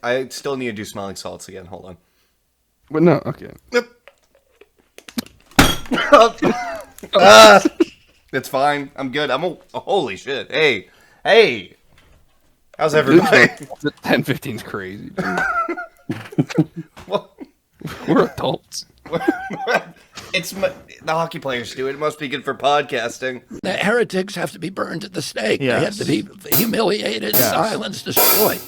I still need to do smelling salts again. Hold on. But no, okay. It's fine. I'm good. Holy shit. Hey. How's everybody? 10-15 is crazy, dude. Well, We're adults. the hockey players do it. It must be good for podcasting. The heretics have to be burned at the stake. Yes. They have to be humiliated, silenced, destroyed.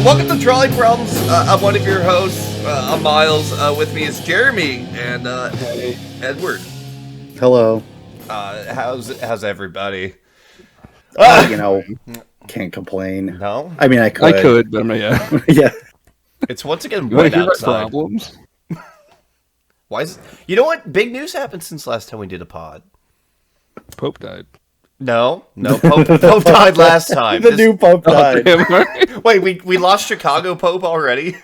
Welcome to Trolley Problems. I'm one of your hosts. I'm Miles. With me is Jeremy and Edward. Hello. How's everybody? Can't complain. No? I mean, I could. But I'm not yet. Yeah. It's once again You want wet to hear my outside. problems? Why is you know what? Big news happened since last time we did a pod. Pope died. No, Pope died last time. The new Pope died. Wait, we lost Chicago Pope already?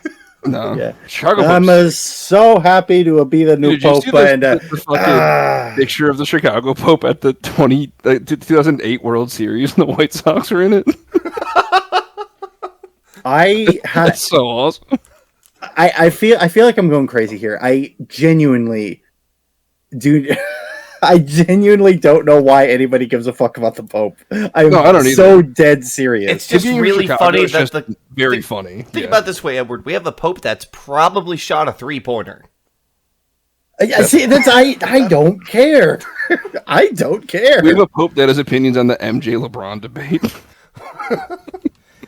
No. Yeah. Chicago I'm Pope's- so happy to be the new Did you Pope. see the fucking picture of the Chicago Pope at the 2008 World Series and the White Sox are in it? That's so awesome. I feel like I'm going crazy here. I genuinely don't know why anybody gives a fuck about the Pope. I don't so dead serious. It's just Being really Chicago funny is that just very funny. Think about it this way, Edward. We have a Pope that's probably shot a 3-pointer. I see. I don't care. I don't care. We have a Pope that has opinions on the MJ LeBron debate.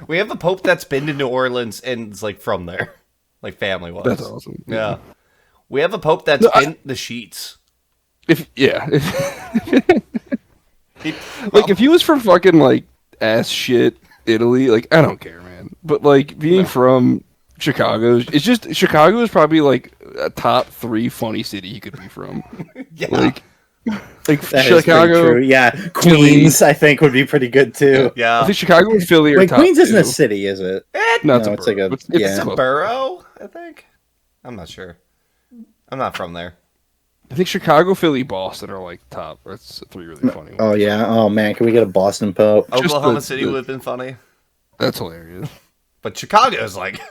We have a Pope that's been to New Orleans and is like from there, like family wise. That's awesome. Yeah. We have a Pope that's been the sheets. If he was from fucking like ass shit Italy, like I don't care, man. But like being from Chicago, it's just Chicago is probably like a top 3 funny city he could be from. Yeah. Like That is Chicago, pretty true. Yeah, Queens I think would be pretty good too. Yeah. I think Chicago and Philly are Wait, top Queens isn't 2. a city, is it? No, it's No, a it's like borough. a- It's yeah. It's a close. borough, I think. I'm not sure. I'm not from there. I think Chicago, Philly, Boston are like top. That's 3 really funny ones. Oh yeah. Oh man, can we get a Boston Pope? Just Oklahoma the- City would have been funny. That's hilarious. But Chicago's like...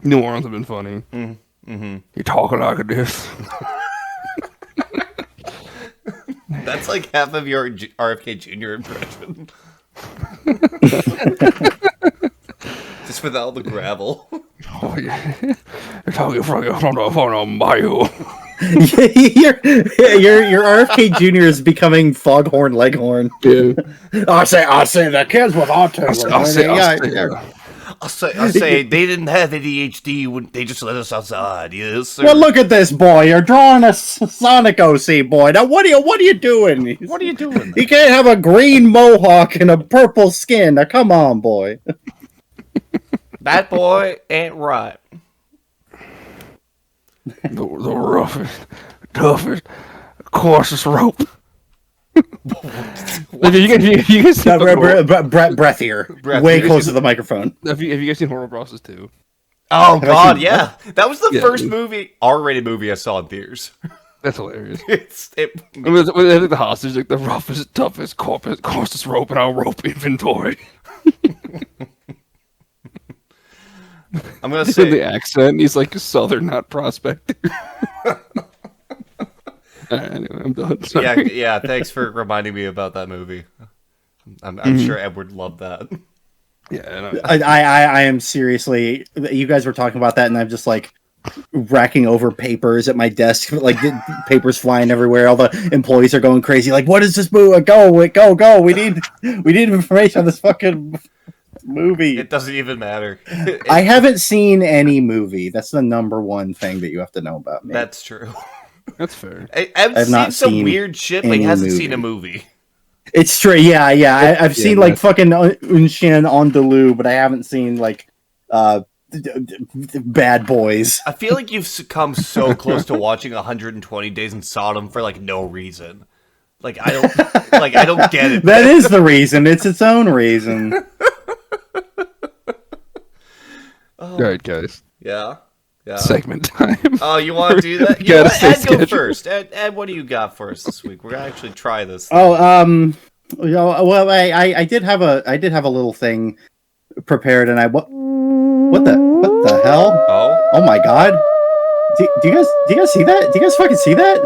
New Orleans have been funny. Mm-hmm. You're talking like this. That's like half of your RFK Jr. impression. Just with all the gravel. Oh yeah, you're talking from the bayou. your RFK Jr. is becoming Foghorn Leghorn. Yeah. I say the kids with autism. I'll say, I say they didn't have ADHD when they just let us outside. Yes, sir. Well, look at this boy. You're drawing a Sonic OC boy. Now, what are you doing? What are you doing? You can't have a green mohawk and a purple skin. Now, come on, boy. That boy ain't right. the roughest, toughest, coarsest rope. Have you guys seen Breathier. Breath Way here. close to the microphone. have you guys seen Horrible Bosses 2? Oh, I God, seen- yeah. That was the Yeah, first dude. R-rated movie I saw in theaters. That's hilarious. I I think the hostage like the roughest, toughest, coarsest rope in our rope inventory. I'm going to In say... the accent, he's like a southern, not prospector. Anyway, I'm done. Sorry. Yeah, thanks for reminding me about that movie. I'm sure Edward loved that. Yeah, I am seriously. You guys were talking about that, and I'm just like racking over papers at my desk, like papers flying everywhere. All the employees are going crazy. Like, what is this movie? Go! We need information on this fucking movie. It doesn't even matter. I haven't seen any movie. That's the number one thing that you have to know about me. That's true. that's fair. I've seen not some seen weird shit, but he any hasn't movie. seen a movie. It's true. Yeah. I've seen like that's- fucking Unshin on Delu, but I haven't seen like Bad Boys. I feel like you've come so close to watching 120 Days in Sodom for like no reason. Like I don't get it. That is the reason. It's its own reason. All right, guys. Yeah. Yeah. segment time. Oh, you want to do that? We You know gotta what? stay Ed, go scheduled. first. Ed, what do you got for us this week? We're gonna actually try this. Oh, you know, well, I did have a little thing prepared, and what the hell? Oh my god! Do you guys see that? Do you guys fucking see that?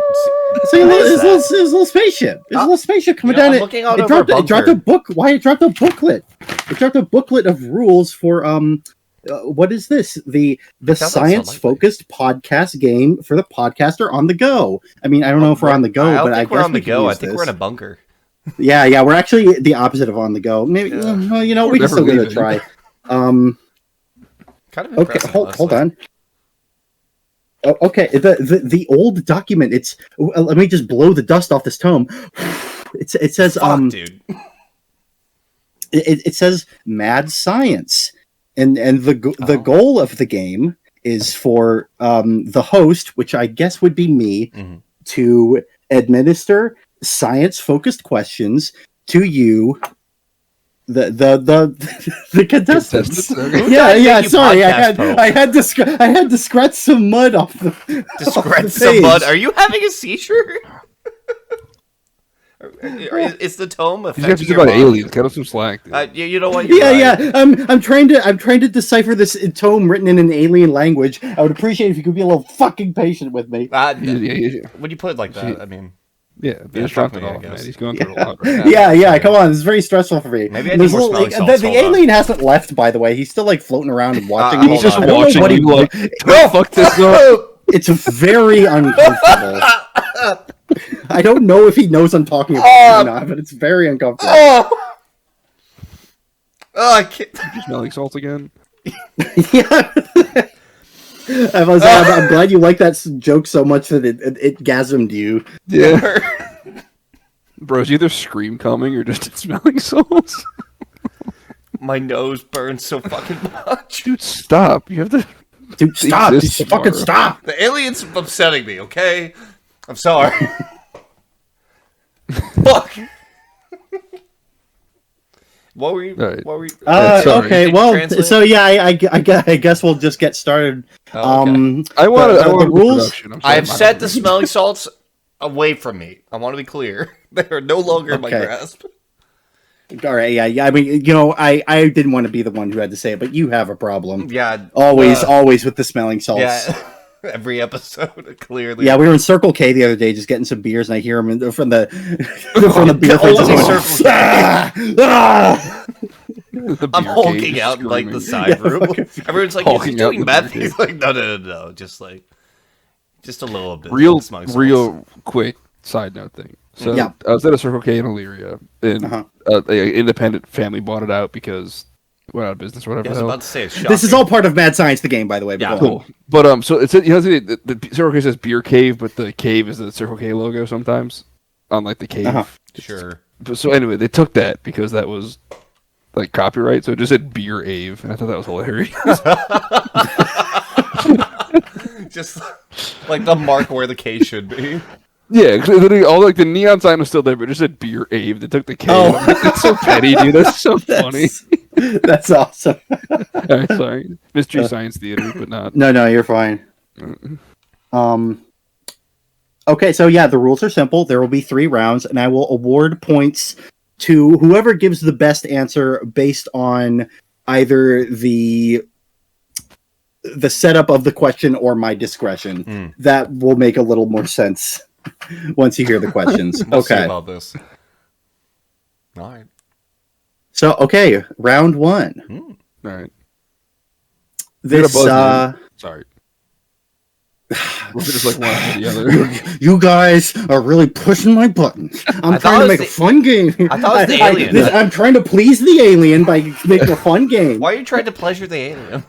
It's like it's a little spaceship. There's a little spaceship coming down. I'm looking out it of our dropped a book. Why it dropped a booklet? It dropped a booklet of rules for what is this? The science focused podcast game for the podcaster on the go. I mean, I don't know if we're on the go, but I guess we're on the we can go. I use think this. we're in a bunker. Yeah, we're actually the opposite of on the go. Maybe well, you know, we can still give it a try. Kind of Okay, hold on. Oh, okay, the old document. It's let me just blow the dust off this tome. It says dude. It says mad science, and the goal of the game is for the host, which I guess would be me, to administer science focused questions to you, the contestants. Okay. Yeah. you Sorry, podcast I had to scratch some mud off the. To off scratch the some page. mud. Are you having a seizure? Is the tome You have to affecting do your about mind? aliens. Cut us some slack. Dude. You know what? You're right. Yeah. I'm trying to decipher this tome written in an alien language. I would appreciate if you could be a little fucking patient with me. Yeah. When you put it like that, I mean, Just fuck dropped it me, I off, man. guess. He's going through a lot right now. Yeah. Come on, this is very stressful for me. Maybe I There's need more little- smelling salts, the hold on. alien hasn't left, by the way. He's still like floating around and watching me. hold He's just on. I don't know watching what he- you like, don't fuck this up. It's very uncomfortable. I don't know if he knows I'm talking about him or not, but it's very uncomfortable. I can't. You smelling salts again? Yeah. I'm glad you like that joke so much that it gasmed you. Yeah. Bro, it's either scream coming or just smelling salts. My nose burns so fucking much. Dude, stop. You have to... Dude, stop! Exist Just fucking tomorrow. stop! The alien's upsetting me, okay? I'm sorry. Fuck. What were you? Right. What were you? Sorry. Okay, Did you well, translate? so yeah, I guess we'll just get started. Oh, okay. I want the rules- I've set the smelling salts away from me. I want to be clear. They are no longer in my Okay. grasp. All right, yeah. I mean, you know, I didn't want to be the one who had to say it, but you have a problem. Yeah. Always with the smelling salts. Yeah. Every episode, clearly. Yeah, we were in Circle K the other day, just getting some beers, and I hear them from the beer fridge. Only going, Circle K. "Ah! I'm hulking out in like the side room. Everyone's like, Hulking "Is he out doing in the bad beer things?" Like, no. Just a little bit. Real Smelling salts. quick side note thing. So Yeah. I was at a Circle K in Elyria, and an independent family bought it out because it went out of business or whatever. Yeah, I was the hell. about to say it's shocking. This is all part of Mad Science, the game, by the way. But Yeah. go on. Cool. But so it's the Circle K says beer cave, but the cave is the Circle K logo sometimes on like the cave. Sure. But so anyway, they took that because that was like copyright, so it just said beer ave, and I thought that was hilarious. Just like the mark where the K should be. Yeah, 'cause literally all like the neon sign was still there, but it just said beer ave. They took the K. Oh. I'm like, that's so petty, dude. That's so funny. That's awesome. All right, sorry, Mystery Science Theater, but not. No, you're fine. Okay, so yeah, the rules are simple. There will be 3 rounds, and I will award points to whoever gives the best answer based on either the setup of the question or my discretion. That will make a little more sense once you hear the questions. We'll see Okay. about this. All right. So, okay, round 1. All right, This You're a buzz, sorry. We're just like one after the other. you guys are really pushing my buttons. I'm I thought trying it to was make a the- fun game. I thought it was the alien. I'm trying to please the alien by making a fun game. Why are you trying to pleasure the alien?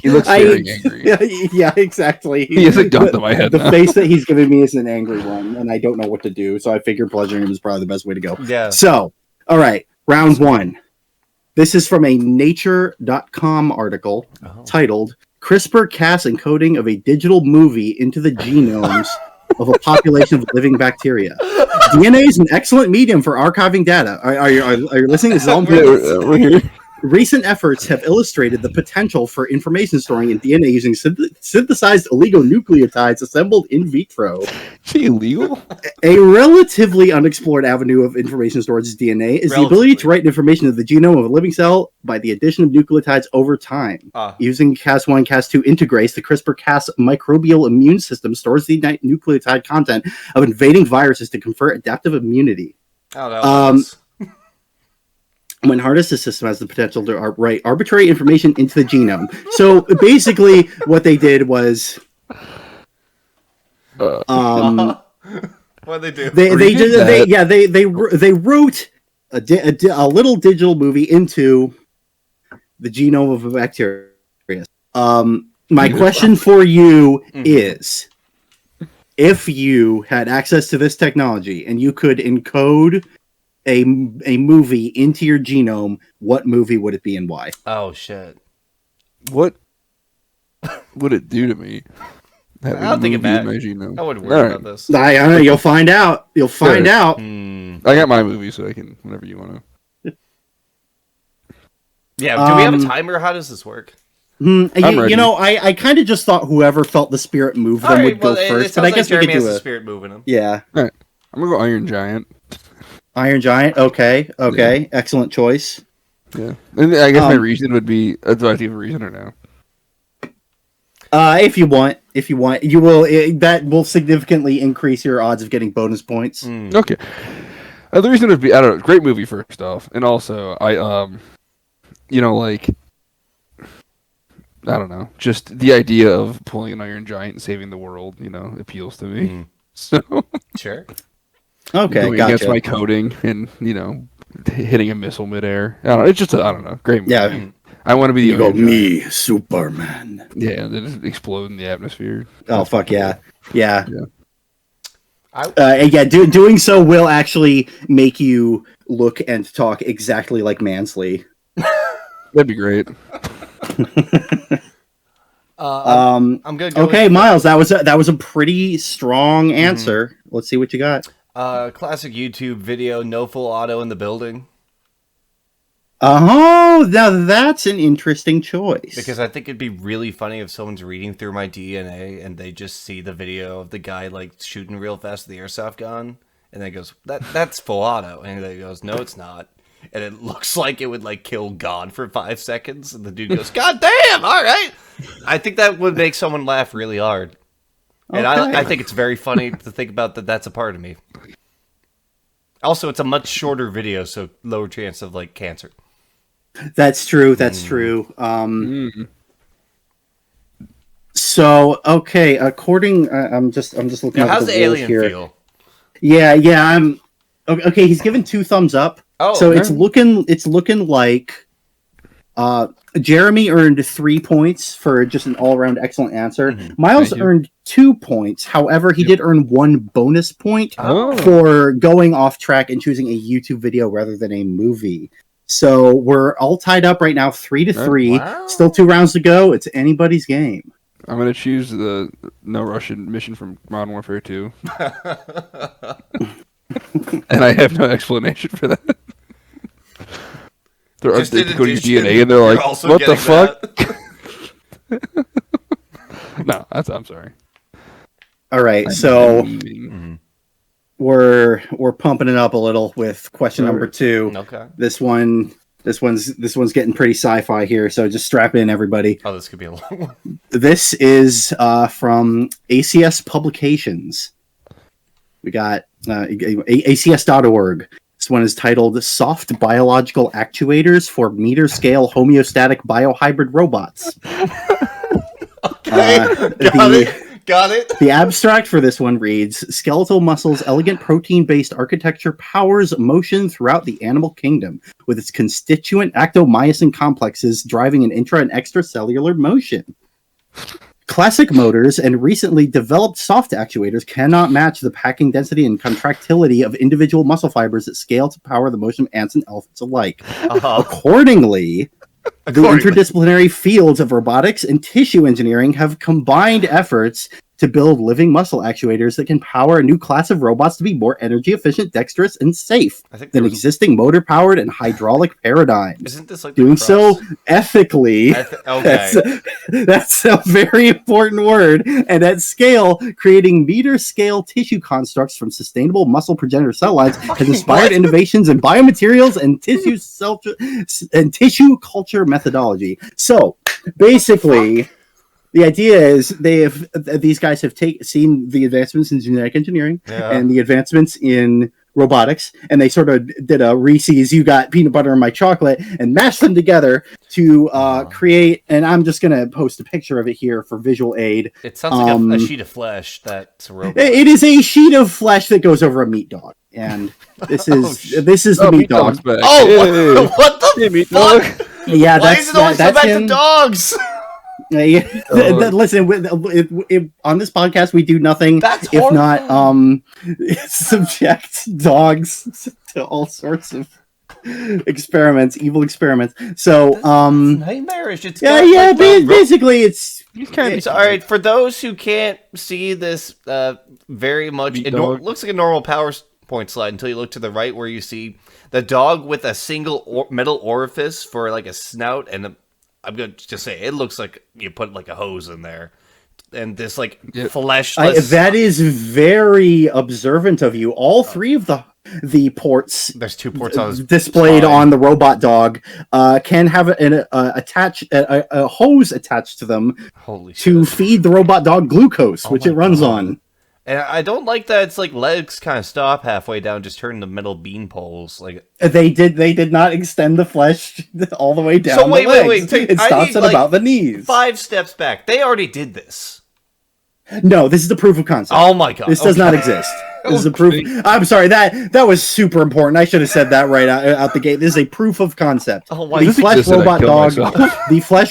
He looks very angry. Yeah, exactly. He has a gun to my head The now. face that he's giving me is an angry one, and I don't know what to do. So I figured pleasuring him is probably the best way to go. Yeah. So, all right, round 1. This is from a Nature.com article titled "CRISPR-Cas encoding of a digital movie into the genomes of a population of living bacteria. DNA is an excellent medium for archiving data." Are you listening? This is all Yeah, we're here. Recent efforts have illustrated the potential for information storing in DNA using synthesized oligonucleotides assembled in vitro. Is it illegal? A relatively unexplored avenue of information storage in DNA is the ability to write information of the genome of a living cell by the addition of nucleotides over time. Using Cas1, Cas2 integrase, the CRISPR-Cas microbial immune system stores the nucleotide content of invading viruses to confer adaptive immunity. When harnessed, the system has the potential to write arbitrary information into the genome. So basically, what they did was, what they do? They wrote a little digital movie into the genome of a bacteria. My question for you is, if you had access to this technology and you could encode a movie into your genome, what movie would it be and why? Oh shit! What would it do to me? I don't think about it. I wouldn't worry about this. I don't know. You'll find out. You'll find out. I got my movie, so I can whenever you want to. Yeah. Do we have a timer? How does this work? I kind of just thought whoever felt the spirit move them would go first. But I guess Jeremy we could do the spirit moving them. Yeah. All right. I'm gonna go Iron Giant. Iron Giant. Okay. Yeah. Excellent choice. Yeah. And I guess my reason would be. Do I have a reason or no? If you want, you will. That will significantly increase your odds of getting bonus points. Okay. The reason would be, I don't know, great movie first off, and also I I don't know, just the idea of pulling an Iron Giant and saving the world, appeals to me. So sure. Okay, going against my coding and hitting a missile midair. I don't know. It's just I don't know, great movie. Yeah. I want to be the me, Superman. Yeah, and then just explode in the atmosphere. Oh fuck yeah. Doing so will actually make you look and talk exactly like Mansley. That'd be great. I'm gonna go. Okay, Miles, that was a pretty strong answer. Let's see what you got. Classic YouTube video, no full auto in the building. Oh, now that's an interesting choice. Because I think it'd be really funny if someone's reading through my DNA and they just see the video of the guy like shooting real fast with the airsoft gun, and then goes, "That's full auto," and then goes, "No, it's not." And it looks like it would like kill God for 5 seconds, and the dude goes, "God damn! All right." I think that would make someone laugh really hard, and I think it's very funny to think about that. That's a part of me. Also, it's a much shorter video, so lower chance of like cancer. That's true. So okay, according, I'm just looking. Now, at how's the alien here. feel? Yeah. I'm okay. He's given 2 thumbs up. Oh, so it's looking like Jeremy earned 3 points for just an all-around excellent answer. Miles earned 2 points. However, he did earn 1 bonus point for going off track and choosing a YouTube video rather than a movie. So we're all tied up right now, 3-3. Wow. Still 2 rounds to go. It's anybody's game. I'm gonna choose the No Russian mission from Modern Warfare 2. And I have no explanation for that. They go to your DNA and they're like, "What the fuck?" No, I'm sorry. All right, so we're pumping it up a little with question number 2. Okay. This one's getting pretty sci-fi here, so just strap in, everybody. Oh, this could be a long one. This is from ACS Publications. We got acs.org. This one is titled "Soft Biological Actuators for Meter-Scale Homeostatic Biohybrid Robots." Got it. The abstract for this one reads, "Skeletal muscles' elegant protein-based architecture powers motion throughout the animal kingdom, with its constituent actomyosin complexes driving an intra- and extracellular motion. Classic motors and recently developed soft actuators cannot match the packing density and contractility of individual muscle fibers that scale to power the motion of ants and elephants alike. Accordingly, the interdisciplinary fields of robotics and tissue engineering have combined efforts to build living muscle actuators that can power a new class of robots to be more energy efficient, dexterous, and safe I think than existing motor-powered and hydraulic paradigms. Isn't this like Doing so ethically? Okay. That's a very important word. And at scale, creating meter-scale tissue constructs from sustainable muscle progenitor cell lines has inspired innovations in biomaterials and tissue culture methodology. So basically, the idea is these guys have seen the advancements in genetic engineering and the advancements in robotics, and they sort of did a Reese's "you got peanut butter in my chocolate" and mashed them together to create. And I'm just gonna post a picture of it here for visual aid. It sounds like a sheet of flesh that's a robot. It is a sheet of flesh that goes over a meat dog, and this is the meat dog. Oh, what the meat fuck? dog. Yeah, Why is it always so back to dogs? Listen, on this podcast, we do nothing if not subject dogs to all sorts of experiments, evil experiments. So, nightmarish. It's basically, it's all right. For those who can't see this, very much, it looks like a normal PowerPoint slide until you look to the right, where you see the dog with a single metal orifice for like a snout, and I'm going to just say it looks like you put like a hose in there. And this like fleshless... that is very observant of you. All three of the ports... There's 2 ports on displayed on the robot dog can have a hose attached to them to feed the robot dog glucose, which it runs on. And I don't like that it's like legs kind of stop halfway down, just turn to metal bean poles. Like they did not extend the flesh all the way down. So wait. It stops at about the knees. 5 steps back. They already did this. No, this is the proof of concept. Oh my god. This does not exist. This is a proof. I'm sorry, that was super important. I should have said that right out the gate. This is a proof of concept. Oh my the flesh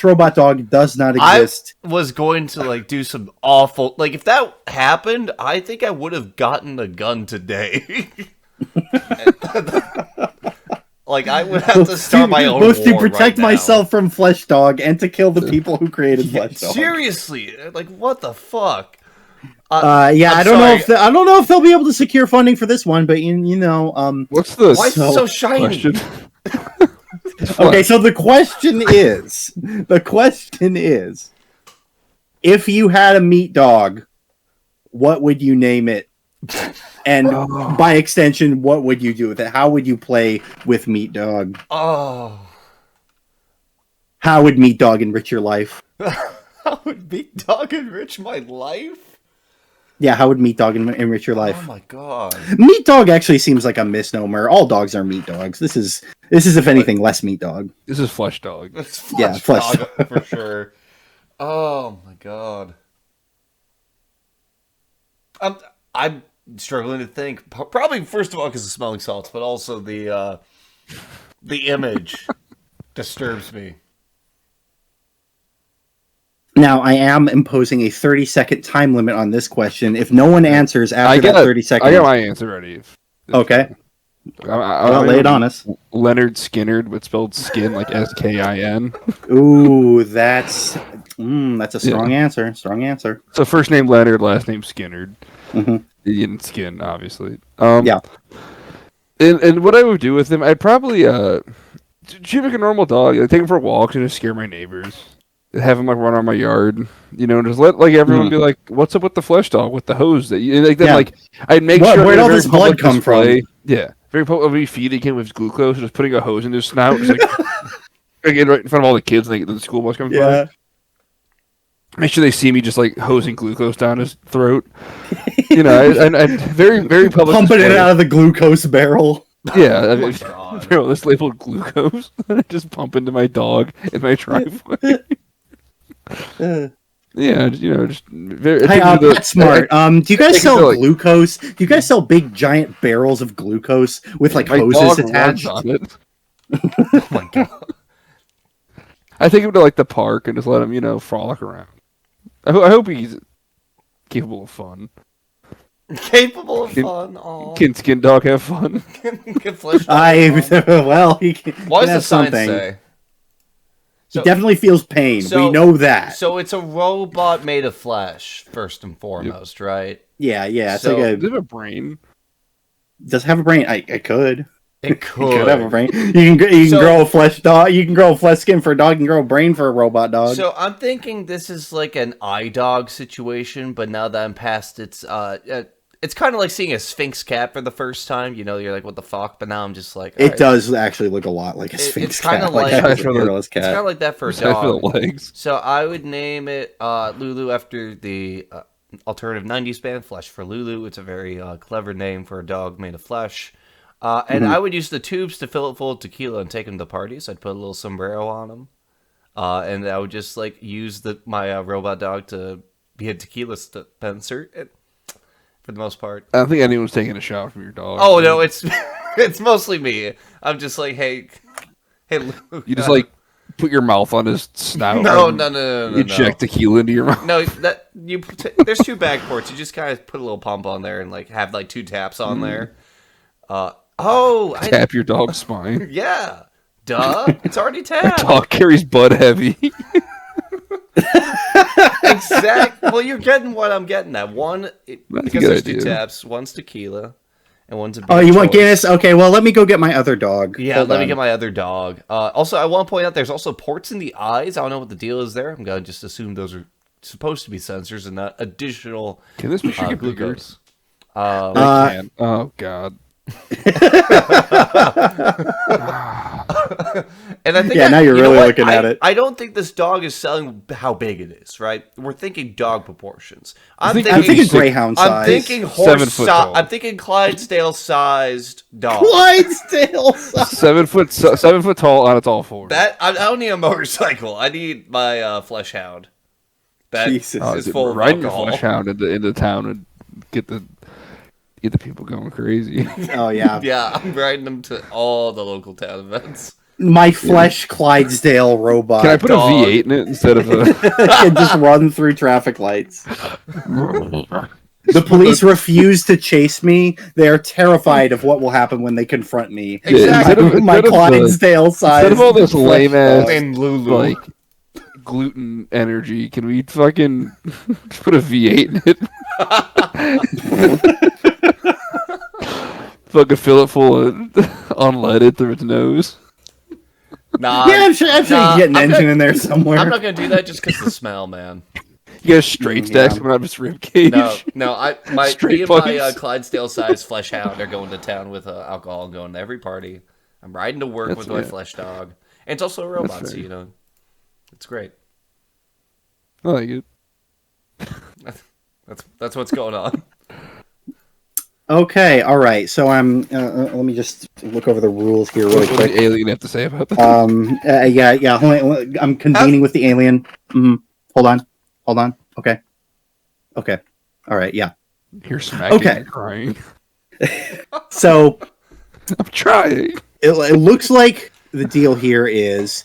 robot dog does not exist. I was going to like do some awful, like if that happened, I think I would have gotten a gun today. Like I would have to start my own both to war protect right myself from Flesh Dog and to kill the people who created Flesh Dog. Seriously, like what the fuck? I don't know if they'll be able to secure funding for this one, but you know, what's the why is it so shiny? Okay, so the question is, if you had a meat dog, what would you name it? And by extension, what would you do with it? How would you play with Meat Dog? Oh, how would Meat Dog enrich your life? How would Meat Dog enrich my life? Yeah, how would Meat Dog enrich your life? Oh my god. Meat Dog actually seems like a misnomer. All dogs are meat dogs. This is if anything less Meat Dog. This is Flesh Dog. Flesh Dog for sure. Oh my god. I'm struggling to think. Probably first of all because of smelling salts, but also the image disturbs me. Now, I am imposing a 30-second time limit on this question. If no one answers after that 30 seconds... I got my answer ready. Okay. I'll lay it on us. Leonard Skinnard, but spelled skin like S-K-I-N. Ooh, that's a strong answer. Strong answer. So first name Leonard, last name Skinnard. Mm-hmm. Indian skin, obviously. Yeah. And what I would do with him, I'd probably treat like a normal dog. I'd take him for walks and just scare my neighbors. Have him like run around my yard, you know, just let like everyone be like, "What's up with the Flesh Dog with the hose?" That you like. Then like I'd make sure where'd all this blood come from? Yeah, very public feeding him with glucose, just putting a hose in his snout, just, like again right in front of all the kids, and the school bus comes by. Make sure they see me just like hosing glucose down his throat. You know, and very very public. Pumping it out of the glucose barrel. Yeah, bro, this labeled glucose. I just pump into my dog in my driveway. Yeah, you know, just very. Hey, that's smart. Do you guys sell glucose? Do you guys sell big giant barrels of glucose with like hoses attached? On it. Oh my god! I take him to like the park and just let him, you know, frolic around. I hope he's capable of fun. Capable of fun. Can Skin Dog have fun? Can Flesh Dog have fun? Well, he can. What does the sign say? So- definitely feels pain. so- we know that. So it's a robot made of flesh, first and foremost, right? yeah. It's so- like Does it have a brain? does it have a brain? I could. It It could have a could. brain. You can So- grow a flesh dog. You can grow a flesh skin for a dog. You can grow a brain for a robot dog. So I'm thinking this is like an iDog situation, but now that I'm past it's kind of like seeing a Sphinx cat for the first time. You know, you're like, what the fuck? But now I'm just like, it alright. does actually look a lot like a Sphinx it's kinda cat. like- a It's hairless It's kind cat. of like that for a Besides for the dog. legs. So I would name it Lulu after the alternative 90s band Flesh for Lulu. It's a very clever name for a dog made of flesh. And I would use the tubes to fill it full of tequila and take them to parties. I'd put a little sombrero on them. And I would just like use my robot dog to be a tequila dispenser for the most part. I don't think anyone's taking a shot from your dog. Oh no, it's it's mostly me. I'm just like, hey Lulu. You just like put your mouth on his snout. no, and no, no, no, no. You inject tequila into your mouth. No, there's two bag ports. You just kind of put a little pump on there and like have like two taps on there. Tap your dog's spine. Yeah, duh, it's already tapped. Dog carries Bud Heavy. Exactly. Well, you're getting what I'm getting at. That's a Because good there's two idea. taps. One's tequila, and one's a. Oh, beer you want choice. Guinness? Okay, well, let me go get my other dog. Yeah, Hold let me on. get my other dog. Also, I want to point out there's also ports in the eyes. I don't know what the deal is there. I'm gonna just assume those are supposed to be sensors and not additional Can this machine get bigger? glucose. Oh God. And I think Yeah, now you're you know really what? looking at it. I don't think this dog is selling how big it is, right? We're thinking dog proportions. I'm I'm thinking greyhound size. I'm thinking 7 foot tall. I'm thinking Clydesdale-sized dog. Clydesdale size. 7 foot, 7 foot tall on its all fours. I don't need a motorcycle. I need my flesh hound. That Jesus. Oh, is dude, full of riding your alcohol. flesh hound into town and get the people going crazy. Oh yeah. Yeah, I'm riding them to all the local town events. My flesh Clydesdale robot. Can I put dog. a V8 in it instead of a? can just run through traffic lights. The police refuse to chase me. They are terrified of what will happen when they confront me. Exactly. My Clydesdale size. Instead of all this lame ass And Lulu. like gluten energy, can we fucking put a V8 in it? Fucking fill it full of unleaded through its nose. Nah, Yeah, I'm sure you can get an I'm engine not- in there somewhere. I'm not gonna do that just because the smell, man. You got a straight stacks coming out of its rib cage. No, Straight me and my puppies. Clydesdale-sized flesh hound are going to town with alcohol and going to every party. I'm riding to work That's with my fair. flesh dog, and it's also a robot, so fair. you know, it's great. I like it. That's what's going on. Okay, all right. So I'm. Let me just look over the rules here really What does quick. the alien have to say about that? Yeah. Hold on, I'm convening with the alien. Hold on. Okay. All right. Yeah. You're smacking okay. and crying. So I'm trying. it looks like the deal here is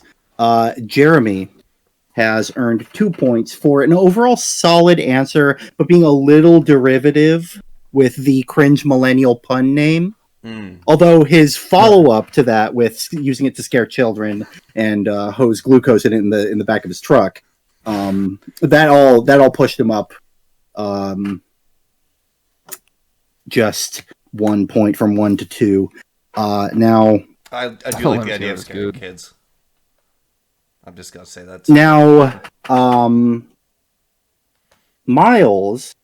Jeremy has earned 2 points for an overall solid answer, but being a little derivative with the cringe millennial pun name. Although his follow-up to that with using it to scare children and hose glucose in the back of his truck, that all pushed him up just 1 point from 1 to 2. Now I do Oh, like I'm the idea sure of it's scaring good. kids. I'm just gonna say that. Now, Miles,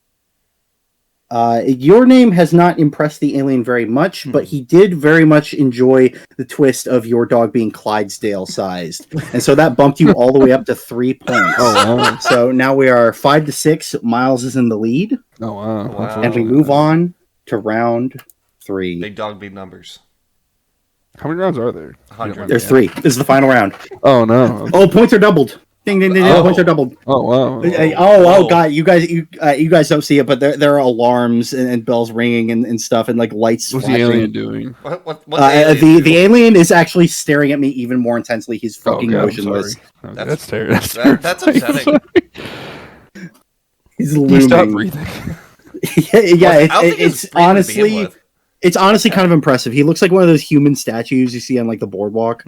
your name has not impressed the alien very much, but he did very much enjoy the twist of your dog being Clydesdale-sized, and so that bumped you all the way up to 3 points. Oh wow. So now we are 5 to 6. Miles is in the lead, Oh wow. Wow. and we move on to round 3. Big dog, big numbers. How many rounds are there? 100. There's 3. This is the final round. Oh no. Oh, points are doubled. Ding, ding, ding, ding. Oh. Points are doubled. Oh wow. Oh god, you guys don't see it, but there are alarms and bells ringing and stuff and like lights What's the flashing. alien doing? What the alien The alien is actually staring at me even more intensely. He's fucking God, I'm motionless. sorry. Okay, That's- that's terrible. that's upsetting. He's Can you stop looming. breathing? yeah, I don't think it's it's breathing to begin honestly with. it's honestly kind of impressive. He looks like one of those human statues you see on like the boardwalk.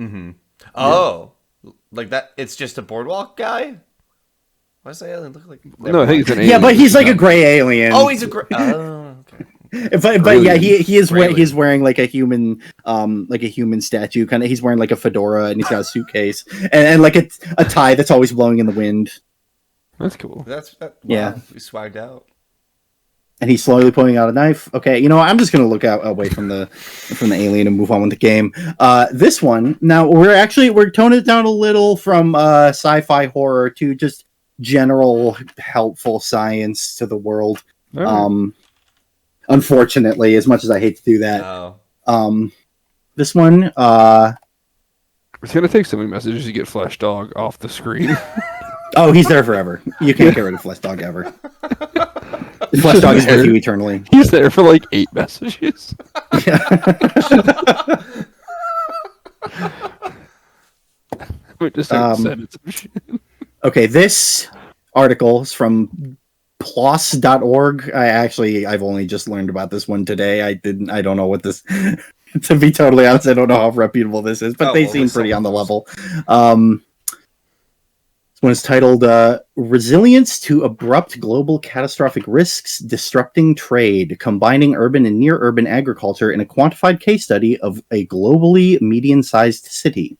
Oh, Like that? It's just a boardwalk guy. Why does the alien look like? No, I think it's an alien. Yeah, but he's like a gray alien. Oh, he's a gray. Oh, okay. But yeah, he is Really? he's wearing like a human statue kind of. He's wearing like a fedora and he's got a suitcase and like a tie that's always blowing in the wind. That's cool. Wow, Yeah. we swagged out. And he's slowly pulling out a knife. Okay, you know what? I'm just gonna look away from the alien and move on with the game. This one now we're toning it down a little from sci-fi horror to just general helpful science to the world. Right. Unfortunately, as much as I hate to do that. Oh. This one, It's gonna take so many messages to get Flash Dog off the screen. oh, he's there forever. You can't get rid of Flesh Dog ever. Flesh Dog is with you eternally. He's there for like 8 messages. We just started sending some shit. Okay, this article is from PLOS.org. I've only just learned about this one today. I don't know what this to be totally honest, I don't know how reputable this is, but they seem pretty on the level. This one is titled Resilience to Abrupt Global Catastrophic Risks Disrupting Trade, Combining Urban and Near-Urban Agriculture in a Quantified Case Study of a Globally Median-Sized City.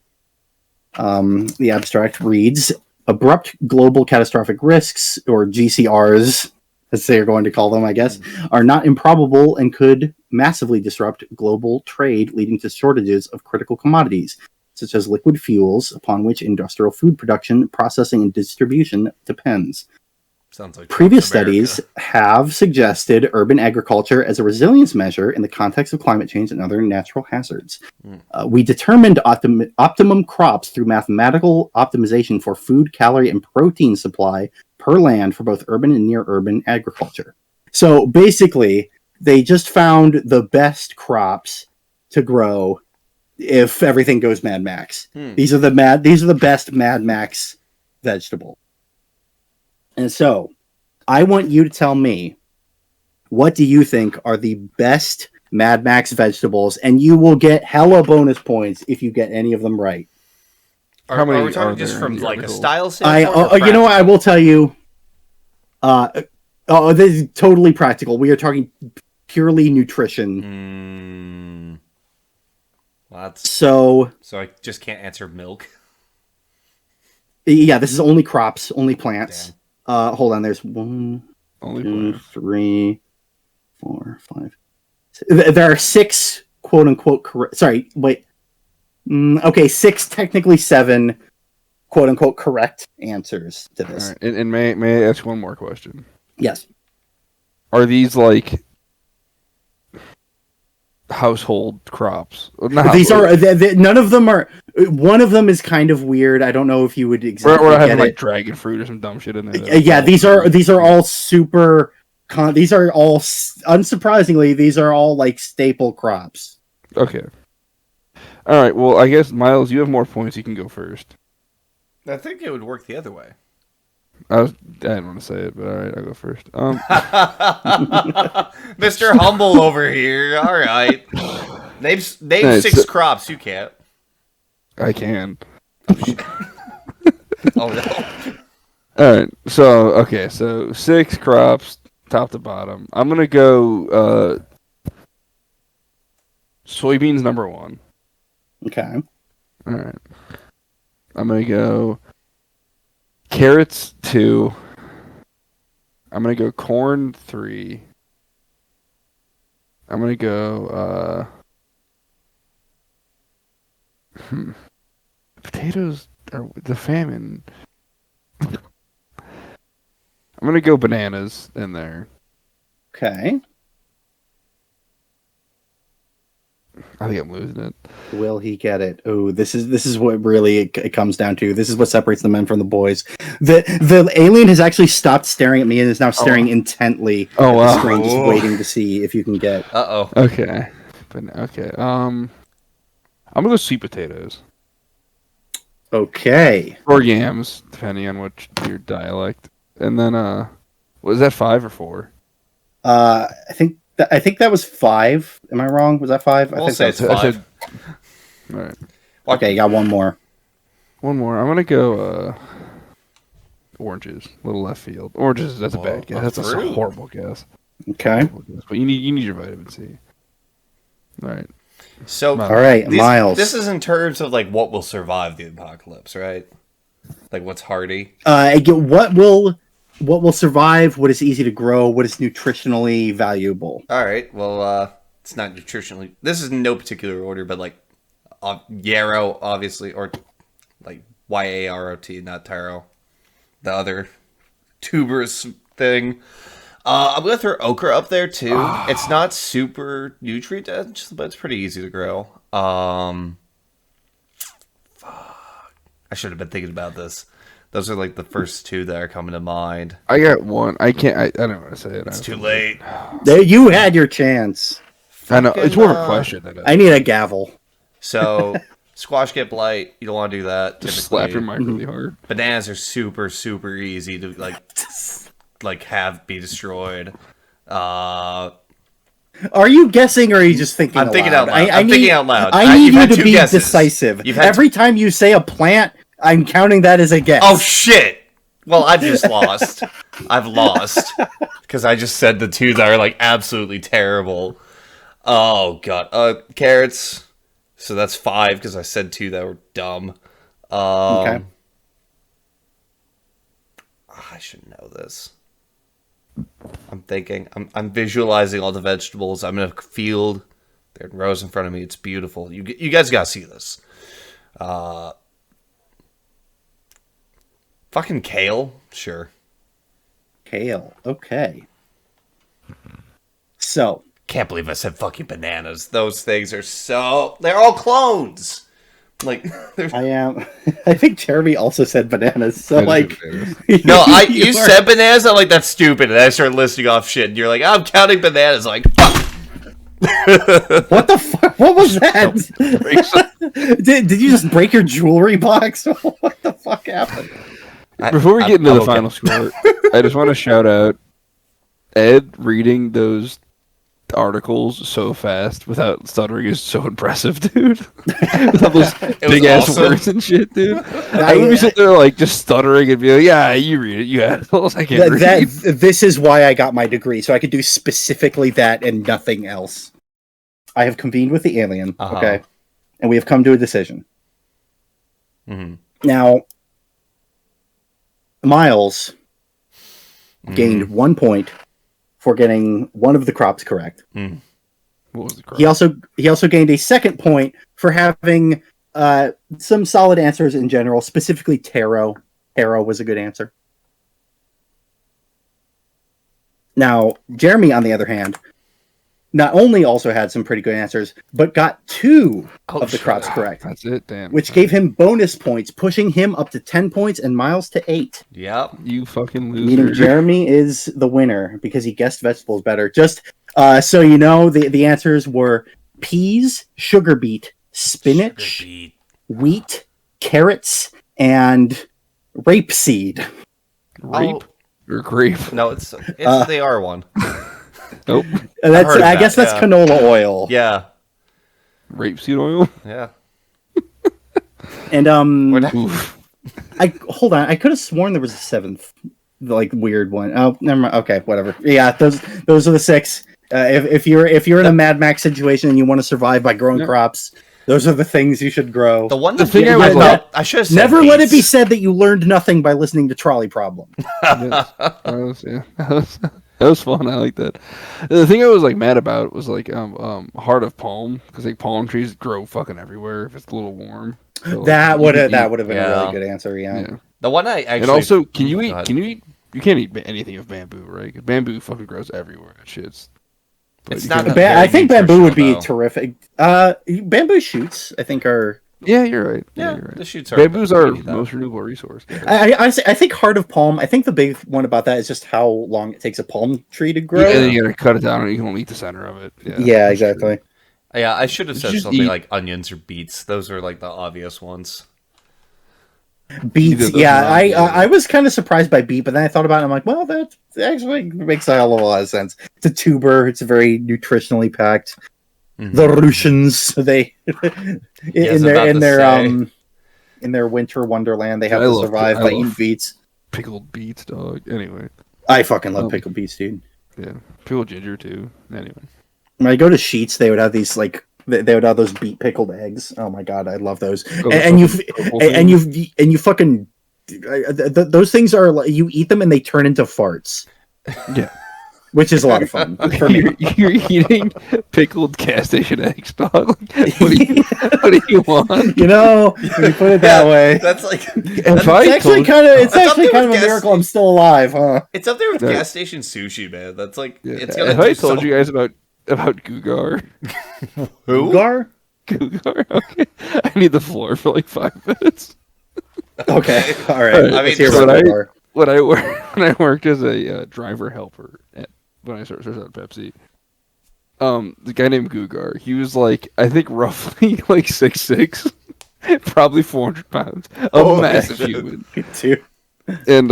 The abstract reads, Abrupt Global Catastrophic Risks, or GCRs, as they're going to call them, I guess, are not improbable and could massively disrupt global trade, leading to shortages of critical commodities, such as liquid fuels, upon which industrial food production, processing, and distribution depends. Sounds like Previous studies have suggested urban agriculture as a resilience measure in the context of climate change and other natural hazards. We determined optimum crops through mathematical optimization for food, calorie, and protein supply per land for both urban and near-urban agriculture. So basically, they just found the best crops to grow if everything goes Mad Max. These are the best Mad Max vegetable. And so, I want you to tell me, what do you think are the best Mad Max vegetables? And you will get hella bonus points if you get any of them right. Are we talking just from like a style standpoint? You know what? I will tell you. This is totally practical. We are talking purely nutrition. So I just can't answer milk. Yeah, this is only crops, only plants. Damn. Hold on. There's 1, only 2, 3, 4, 5. There are 6 quote unquote correct. Sorry, wait. Okay, 6, technically 7 quote unquote correct answers to this. All right. And may I ask one more question? Yes. Are these like household crops? These are none of them are. One of them is kind of weird. I don't know if you would exactly we're having like dragon fruit or some dumb shit in there. Yeah, these are all super. These are all unsurprisingly. These are all like staple crops. Okay. All right. Well, I guess Miles, you have more points. You can go first. I think it would work the other way. I didn't want to say it, but all right, I'll go first. Mr. Humble over here. All right. Name 6 crops. You can't. I can. Oh, no. All right. So 6 crops, top to bottom. I'm going to go soybeans number 1. Okay. All right. I'm going to go carrots 2. I'm going to go corn 3. I'm going to go potatoes are the famine. I'm going to go bananas in there. Okay. I think I'm losing it. Will he get it? Oh, this is what really it comes down to. This is what separates the men from the boys. The alien has actually stopped staring at me and is now staring intently at the screen, just waiting to see if you can get. Okay. Okay. I'm gonna go sweet potatoes. Okay. Or yams, depending on which your dialect. And then was that 5 or 4? I think that was 5. Am I wrong? Was that 5? We'll say it's 5. All right. Okay, you got one more. One more. I'm gonna go oranges. Little left field. Oranges. That's a bad guess. That's a fruit. horrible guess. Okay. Horrible guess. But you need your vitamin C. All right. So, All right, Miles. This is in terms of like what will survive the apocalypse, right? Like what's hardy. What will survive? What is easy to grow? What is nutritionally valuable? All right. Well, it's not nutritionally. This is in no particular order, but like yarrow, obviously, or like YAROT, not taro. The other tuberous thing. I'm gonna throw okra up there too. It's not super nutrient dense, but it's pretty easy to grow. Fuck. I should have been thinking about this. Those are like the first two that are coming to mind. I got one. I can't. I don't want to say it. It's too late. There, you had your chance. I know. It's more of a question than I need a gavel. So, squash get blight. You don't want to do that. just Typically. slap your mic really hard. Bananas are super, super easy to like have be destroyed. Are you guessing or are you just thinking? I'm thinking out loud. I'm thinking out loud. I need You've you had to two be guesses. decisive. You've had Every time you say a plant, I'm counting that as a guess. Oh shit! Well, I've just lost. I've lost because I just said the two that are like absolutely terrible. Oh god, carrots. So that's 5 because I said 2 that were dumb. Okay. I should know this. I'm thinking. I'm visualizing all the vegetables. I'm in a field. They're in rows in front of me. It's beautiful. You guys gotta see this. Fucking kale, sure. Kale. Okay. So. Can't believe I said fucking bananas. Those things are they're all clones. Like I am. I think Jeremy also said bananas. So like, no, you said bananas. I'm like that's stupid, and I started listing off shit. And you're like, I'm counting bananas. I'm like, fuck. What the fuck? What was that? did you just break your jewelry box? What the fuck happened? Before we get into the final score, I just want to shout out Ed reading those articles so fast without stuttering is so impressive, dude. With all those big ass awesome. words and shit, dude. I would be sitting there like just stuttering and be like, "Yeah, you read it, you assholes." I can't read. This is why I got my degree, so I could do specifically that and nothing else. I have convened with the alien, okay, and we have come to a decision. Mm-hmm. Now, Miles gained 1 point for getting one of the crops correct. What was the crop? He also gained a second point for having some solid answers in general, specifically taro. Taro was a good answer. Now, Jeremy, on the other hand, not only also had some pretty good answers, but got 2 of the crops correct. That's it, damn. Which gave him bonus points, pushing him up to 10 points and Miles to 8. Yep. You fucking loser. Meaning Jeremy is the winner because he guessed vegetables better. Just so you know, the answers were peas, sugar beet, spinach, wheat, carrots, and rapeseed. Rape or grape? No, it's the R one. Nope. I guess that's canola oil. Yeah. Rapeseed oil? Yeah. And Oof. hold on. I could have sworn there was a 7th, like weird one. Oh, never mind. Okay, whatever. Yeah, those are the 6. If you're in a Mad Max situation and you want to survive by growing crops, those are the things you should grow. The one The that thing I was like, I should have said Never let it be beets. said that you learned nothing by listening to Trolley Problem. That was fun. I like that. The thing I was like mad about was like heart of palm, because like palm trees grow fucking everywhere if it's a little warm. So, like, That would have been a Yeah. really good answer. Yeah. The one I actually and also, can you Go eat? ahead. Can you eat? You can't eat anything of bamboo, right? 'Cause bamboo fucking grows everywhere. That shit's. but It's you not can't- Very I think bamboo would be nutritional, terrific. Bamboo shoots, I think, are. Yeah, you're right. Yeah, you're right. the shoots are. Bamboo's our we need that. most renewable resource. I think heart of palm. I think the big one about that is just how long it takes a palm tree to grow. Yeah, and then you gotta cut it down, and you can only eat the center of it. Yeah, that's true. exactly. Yeah, I should have said Just something eat- like onions or beets. Those are like the obvious ones. Beets. Either those Yeah, or not, I was kind of surprised by beet, but then I thought about it. I'm like, well, that actually makes a hell of a lot of sense. It's a tuber. It's very nutritionally packed. Mm-hmm. The Russians, they Yes, in about to their say. in their winter wonderland, they have I to love- survive I by love- eating beets. Pickled beets, dog. Anyway, I fucking love pickled beets, dude. yeah, pickled ginger too. Anyway, When I go to Sheets, they would have these like they would have those beet pickled eggs. Oh my god, I love those. Oh, And you purple and thing? you fucking those things are like you eat them and they turn into farts, Yeah. which is a lot of fun for me. You're eating pickled gas station eggs, dog. What do you want? You know, when you put it that way, That's like If I it's actually told- kind of it's It's up actually there kind of with a gas miracle I'm still alive, huh? it's up there with No. gas station sushi, man. That's like Yeah. it's gonna. Have I do told so- you guys about Gugar? Who? Gar? Gugar. Okay, I need the floor for like 5 minutes. Okay, all right. All right, Let's I hear mean, about so Gar. When I worked as a driver helper when I started at Pepsi, the guy named Gugar, he was like I think roughly like 6'6", probably 400 pounds, a Oh, massive shit. human. Too. And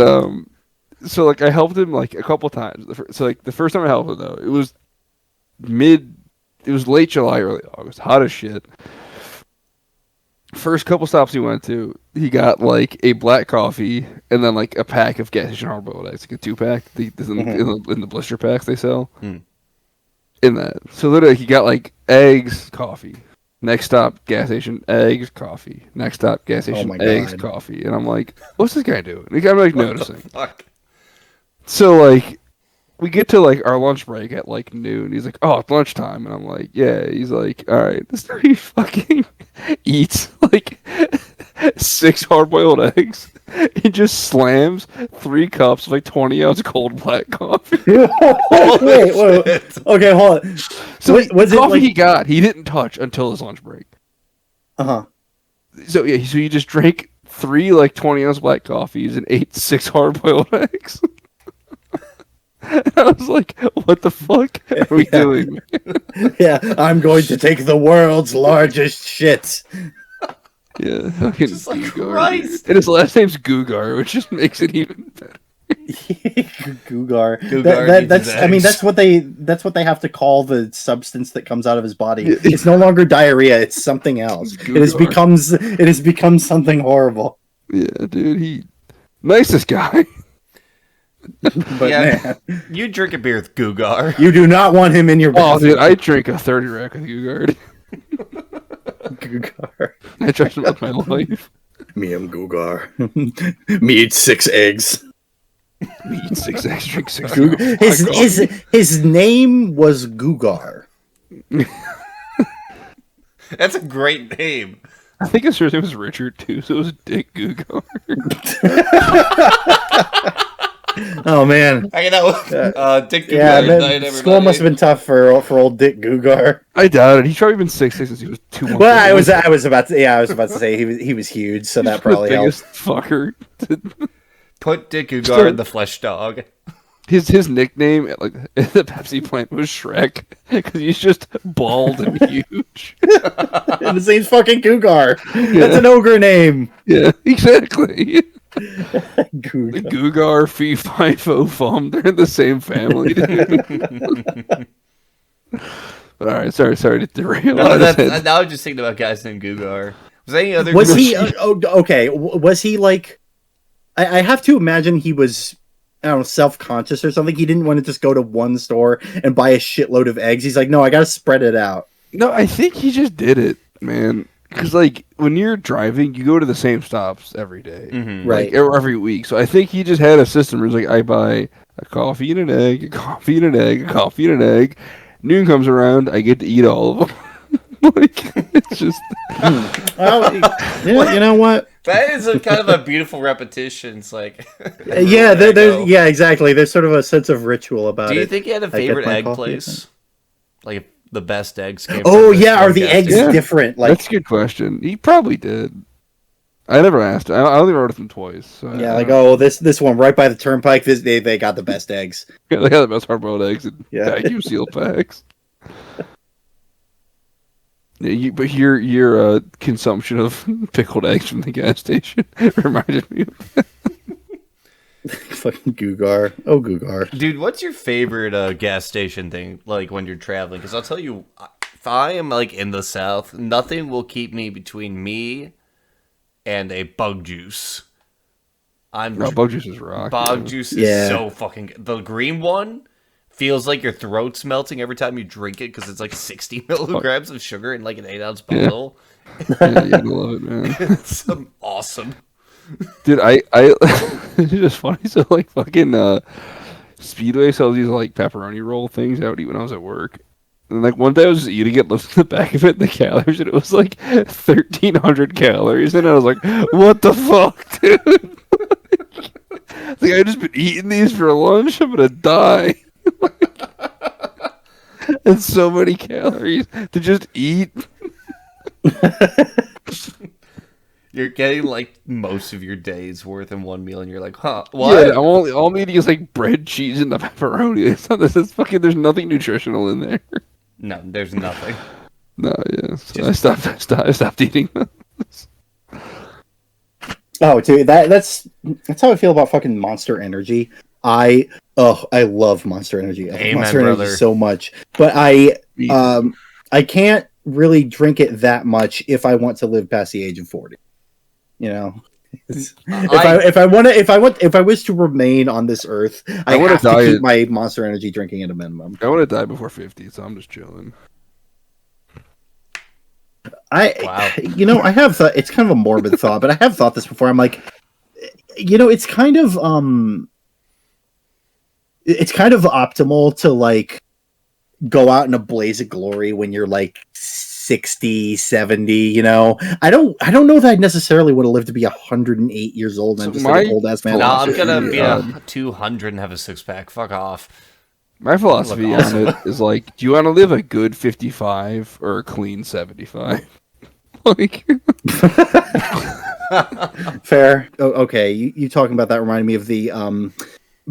so like I helped him like a couple times. So like the first time I helped him though, it was late July, early August, hot as shit. First couple stops he went to, he got like a black coffee and then like a pack of gas station hard-boiled eggs, like a 2-pack. In the blister packs they sell. Hmm. In that, so literally he got like eggs, coffee. Next stop, gas station, eggs, coffee. Next stop, gas station, my eggs, God. coffee. And I'm like, what's this guy doing? I'm like What noticing. the fuck? So like we get to like our lunch break at like noon. He's like, "Oh, it's lunchtime," and I'm like, "Yeah." He's like, "All right." This dude fucking eats like 6 hard-boiled eggs. He just slams 3 cups of like 20-ounce cold black coffee. wait. Okay, hold on. So Was the it coffee like? he got, he didn't touch until his lunch break. Uh-huh. So yeah, so he just drank 3 like 20-ounce black coffees and ate 6 hard-boiled eggs. And I was like, "What the fuck are we doing?" Yeah, I'm going to take the world's largest shit. Yeah, fucking Just like Gugar, Christ. dude. And his last name's Gugar, which just makes it even better. Gugar. Gugar That's. needs his I mean, eggs. that's what they have to call the substance that comes out of his body. Yeah. It's no longer diarrhea. It's something else. It's It has become something horrible. Yeah, dude, nicest guy. But Yeah. man, You drink a beer with Gugar. you do not want him in your Oh, bathroom. dude, I drink a 30 rack with Gugar. Gugar. I trust him with my life. Me am Gugar. Me eat 6 eggs. Me eat 6 eggs, drink 6 Gugar. His name was Gugar. That's a great name. I think his first name was Richard too, so it was Dick Gugar. Oh man. Hanging out with Dick Gugar. Yeah, Night, man, school must have been tough for old Dick Gugar. I doubt it. He's probably been 6'6" since he was 2 months Well, old. I was about to say he was huge, so that He's probably the helped. biggest fucker. Put Dick Gugar in the flesh dog. His nickname at like at the Pepsi plant was Shrek because he's just bald and huge. And his name's fucking Gugar. That's an ogre name. Yeah, exactly. Gugar. Gugar, Fee, Fi, Fo, Fum, they're in the same family, dude. But alright, sorry to derail. No, I just that's, had- now I'm just thinking about guys named Gugar. Was there any other? Was he okay? Was he like? I have to imagine he was. I don't know, self-conscious or something. He didn't want to just go to one store and buy a shitload of eggs. He's like, no, I got to spread it out. No, I think he just did it, man. Because like when you're driving, you go to the same stops every day, Mhm. Right. like every week. So I think he just had a system where he's like, I buy a coffee and an egg, a coffee and an egg, a coffee and an egg. Noon comes around, I get to eat all of them. Like it's just Well, you know what? That is a kind of a beautiful repetition. It's like, Yeah, there you go. yeah, exactly. There's sort of a sense of ritual about Do you it. think you had a I get favorite my egg coffee, place? Like if the best eggs came. Oh from this yeah, are one the gas eggs station? Yeah. different? Like that's a good question. He probably did. I never asked. I only wrote it them twice. So yeah, like oh this one right by the turnpike. They got the best eggs. they got the best hard-boiled eggs and Yeah. vacuum seal packs. Yeah, but your consumption of pickled eggs from the gas station reminded me of Fucking Gugar. Oh Gugar. Dude, what's your favorite gas station thing? Like when you're traveling? Because I'll tell you, if I am like in the South, nothing will keep me between me and a bug juice. Bug juice is rock. Bug juice is so fucking good. The green one feels like your throat's melting every time you drink it because it's like 60 milligrams of sugar in like an 8-ounce bottle. Yeah, you love it, man. It's awesome. Dude, I it's just funny. So like fucking Speedway sells these like pepperoni roll things I would eat when I was at work. And like one day I was just eating it, looked at the back of it, the calories, and it was like 1,300 calories, and I was like, "What the fuck, dude?" Like I just been eating these for lunch. I'm gonna die. And so many calories to just eat. You're getting like most of your day's worth in one meal, and you're like, "Huh? What?" Yeah, all I'm eating is like bread, cheese, and the pepperoni. It's not this. It's fucking. There's nothing nutritional in there. No, there's nothing. No, yeah. So I stopped eating those. Oh, dude, that's how I feel about fucking Monster Energy. I love Monster Energy. I love Amen, Monster brother. Energy so much, but I can't really drink it that much if I want to live past the age of 40. You know, if I wish to remain on this earth, I have to keep my Monster Energy drinking at a minimum. I want to die before 50, so I'm just chilling. I have thought, it's kind of a morbid thought, but I have thought this before. I'm like, it's kind of optimal to like go out in a blaze of glory when you're like 60, 70, I don't know that I necessarily would have lived to be 108 years old and just like an old ass man. No, I'm gonna be 200 and have a 6-pack. Fuck off. My philosophy on it is like, do you want to live a good 55 or a clean 75? Like, fair. Okay, you talking about that reminded me of the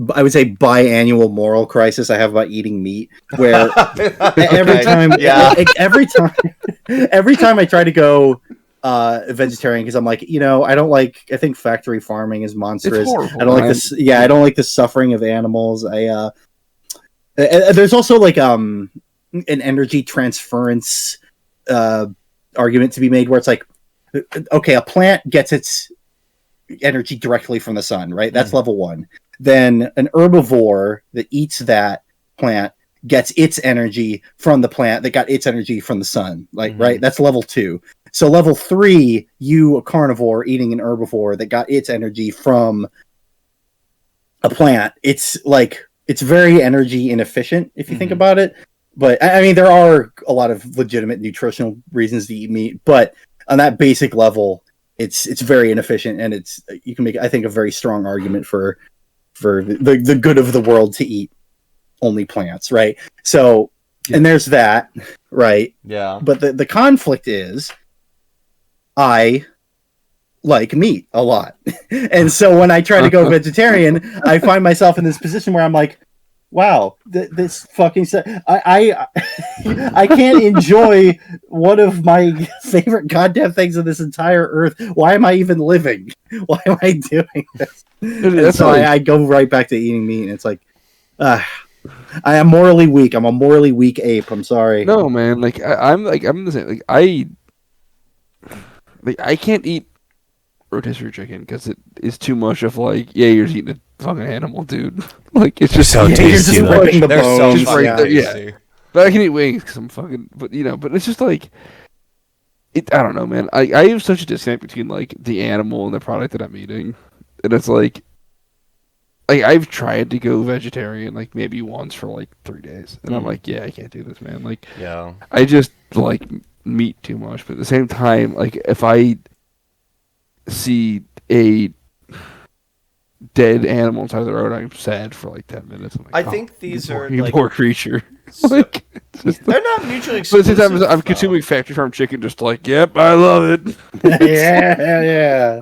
I would say biannual moral crisis I have about eating meat, where every time I try to go vegetarian, because I'm like, I don't like. I think factory farming is monstrous. Horrible, I don't like this. Yeah, I don't like the suffering of animals. There's also like an energy transference argument to be made where it's like, okay, a plant gets its energy directly from the sun, right? That's level 1. Then an herbivore that eats that plant gets its energy from the plant that got its energy from the sun, right? That's level 2. So level 3, you, a carnivore eating an herbivore that got its energy from a plant, it's very energy inefficient if you think about it. But I mean, there are a lot of legitimate nutritional reasons to eat meat, but on that basic level, it's very inefficient, and you can make, I think, a very strong argument for the good of the world to eat only plants, right? So, and there's that, right? Yeah. But the conflict is, I like meat a lot, and so when I try to go vegetarian, I find myself in this position where I'm like, wow, this fucking I can't enjoy one of my favorite goddamn things on this entire earth. Why am I even living? Why am I doing this? And so I go right back to eating meat, and it's like, I am morally weak. I'm a morally weak ape. I'm sorry. No, man. Like I'm the same. Like I can't eat rotisserie chicken because it is too much of like, you're just eating a fucking animal, dude. Like it's just so tasty. You're just ripping the bones. So right there, tasty. But I can eat wings because I'm fucking. But it's just like, I don't know, man. I have such a disconnect between like the animal and the product that I'm eating, and it's like I've tried to go vegetarian like maybe once for like 3 days, and I'm like, I can't do this, man. Like, I just like meat too much. But at the same time, like if I see a dead animal inside the road, I'm sad for like 10 minutes. I'm like, I think these are you like poor creature. so, Like, they're not mutually but at the exclusive. same time, I'm consuming factory farm chicken, just like, yep, I love it. yeah.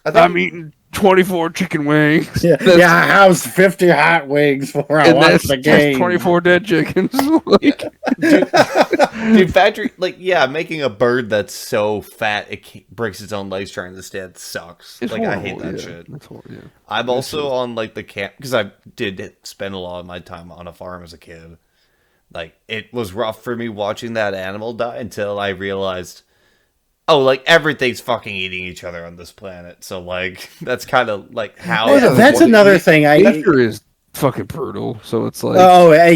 I'm eating 24 chicken wings. Yeah, how's 50 hot wings for I watch the game? 24 dead chickens. Like, Dude, factory, making a bird that's so fat it breaks its own legs trying to stand sucks. it's I horrible, hate that yeah. shit. It's horrible, yeah. I'm also on the camp because I did spend a lot of my time on a farm as a kid. Like, it was rough for me watching that animal die until I realized, oh, like everything's fucking eating each other on this planet. So like that's kind of like how. Well, that's another thing. Nature is fucking brutal, so it's like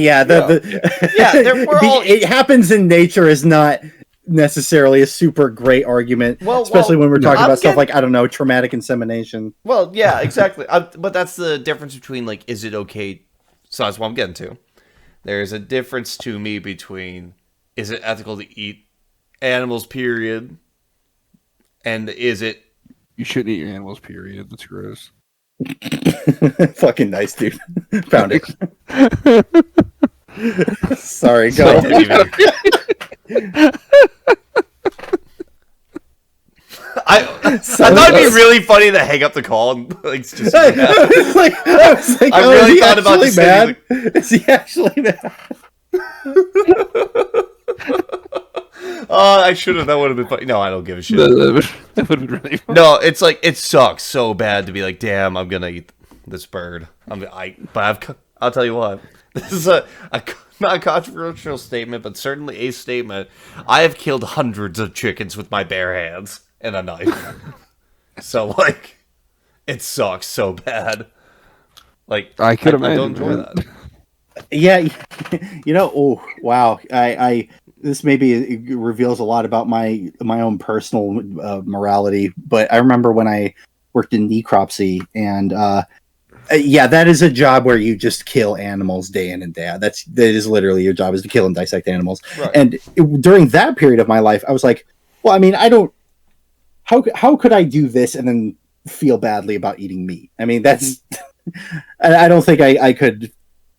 yeah, we're all. it happens in nature is not necessarily a super great argument, especially when we're talking about stuff like, I don't know, traumatic insemination. Well, yeah, exactly. But that's the difference between like, is it okay? So that's what I'm getting to. There's a difference to me between is it ethical to eat animals, period, and is it you shouldn't eat your animals, period. That's gross. Fucking nice, dude. Found it. Sorry, go. I thought it'd be really funny to hang up the call and like just. I was like, I really thought about this. Mad? Is he actually mad? Oh, I should have. That would have been funny. No, I don't give a shit. That would have been really funny. No, it's like it sucks so bad to be like, damn, I'm gonna eat this bird. I'll tell you what. This is a not a controversial statement, but certainly a statement. I have killed hundreds of chickens with my bare hands and a knife. So like, it sucks so bad. Like I could imagine. I don't enjoy that. Yeah, oh wow, I this maybe reveals a lot about my own personal morality, but I remember when I worked in necropsy, and that is a job where you just kill animals day in and day out. That is literally your job, is to kill and dissect animals. Right. And during that period of my life, I was like, well, I mean, I don't. How could I do this and then feel badly about eating meat? I mean, that's. I don't think I could.